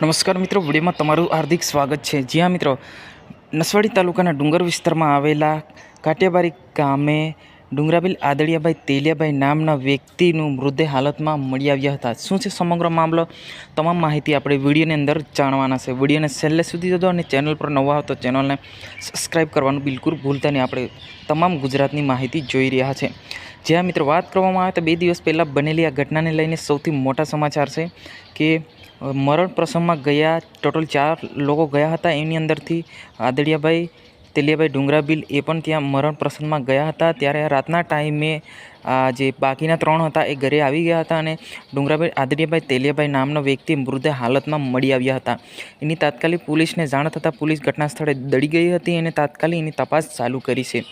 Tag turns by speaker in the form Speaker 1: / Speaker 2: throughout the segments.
Speaker 1: નમસ્કાર મિત્રો, વિડીયોમાં તમારું હાર્દિક સ્વાગત છે। જી હા મિત્રો, નસવાડી તાલુકાના ડુંગર વિસ્તારમાં આવેલા કાટિયાબારી ગામે ડુંગરાબેલ આદડિયાભાઈ તેલિયાભાઈ નામના વ્યક્તિનું મૃતદેહ હાલતમાં મળી આવ્યા હતા। શું છે સમગ્ર મામલો, તમામ માહિતી આપણે વિડીયોની અંદર જાણવાના છે। વિડીયોને છેલ્લે સુધી જોજો અને ચેનલ પર નવા હો તો ચેનલને સબસ્ક્રાઈબ કરવાનું બિલકુલ ભૂલતા નહીં। આપણે તમામ ગુજરાતની માહિતી જોઈ રહ્યા છે। જ્યાં મિત્રો વાત કરવામાં આવે તો 2 દિવસ પહેલાં બનેલી આ ઘટનાને લઈને સૌથી મોટા સમાચાર છે કે મરણ પ્રસંગમાં ગયા ટોટલ 4 લોકો ગયા હતા। એની અંદરથી આદડિયાભાઈ તેલિયાભાઈ ડુંગરાબિલ એ પણ ત્યાં મરણ પ્રસંગમાં ગયા હતા। ત્યારે રાતના ટાઈમે જે બાકીના 3 હતા એ ઘરે આવી ગયા હતા અને ડુંગરાબેલ આદડિયાભાઈ તેલિયાભાઈ નામનો વ્યક્તિ મૃતદેહ હાલતમાં મળી આવ્યા હતા। એની તાત્કાલિક પોલીસને જાણ થતાં પોલીસ ઘટના સ્થળે દડી ગઈ હતી અને તાત્કાલિક એની તપાસ ચાલુ કરી છે।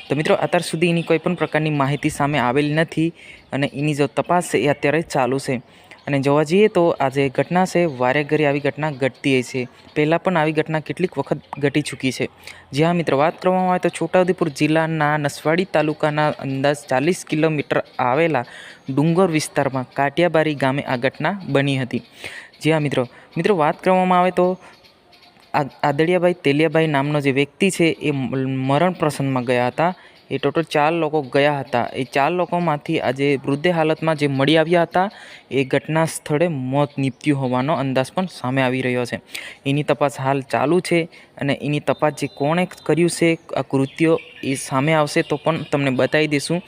Speaker 1: તો મિત્રો, અત્યાર સુધી એની કોઈ પણ પ્રકારની માહિતી સામે આવેલી નથી અને એની જો તપાસ છે એ અત્યારે ચાલુ છે। અને જોવા જઈએ તો આ જે ઘટના છે વારે ઘરે આવી ઘટના ઘટતી હોય છે। પહેલાં પણ આવી ઘટના કેટલીક વખત ઘટી ચૂકી છે। જ્યાં મિત્રો વાત કરવામાં આવે તો છોટાઉદેપુર જિલ્લાના નસવાડી તાલુકાના અંદાજ 40 કિલોમીટર આવેલા ડુંગર વિસ્તારમાં કાટિયાબારી ગામે આ ઘટના બની હતી। જ્યાં મિત્રો વાત કરવામાં આવે તો આદડિયાભાઈ તેલિયાભાઈ નામનો જે વ્યક્તિ છે એ મરણ પ્રસંગમાં ગયા હતા। એ ટોટલ 4 લોકો ગયા હતા। એ 4 લોકોમાંથી આજે મૃતદેહ હાલતમાં જે મળી આવ્યા હતા એ ઘટના સ્થળે મોત નીપજ્યું હોવાનો અંદાજ પણ સામે આવી રહ્યો છે। એની તપાસ હાલ ચાલુ છે અને એની તપાસ જે કોણે કર્યું છે આ કૃત્ય એ સામે આવશે તો પણ તમને બતાવી દઈશું।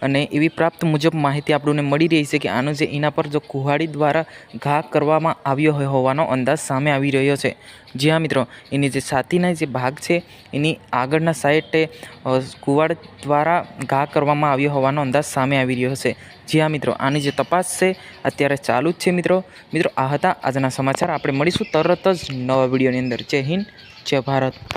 Speaker 1: અને એવી પ્રાપ્ત મુજબ માહિતી આપણને મળી રહી છે કે આનો જે એના પર જો કુહાડી દ્વારા ઘા કરવામાં આવ્યો હોવાનો અંદાજ સામે આવી રહ્યો છે। જી હા મિત્રો, એની જે છાતીના જે ભાગ છે એની આગળના સાઈડે કુવાડ દ્વારા ઘા કરવામાં આવ્યો હોવાનો અંદાજ સામે આવી રહ્યો છે। જી હા મિત્રો, આની જે તપાસ છે અત્યારે ચાલુ જ છે। મિત્રો આ હતા આજના સમાચાર। આપણે મળીશું તરત જ નવા વિડીયોની અંદર। જય હિન્દ, જય ભારત।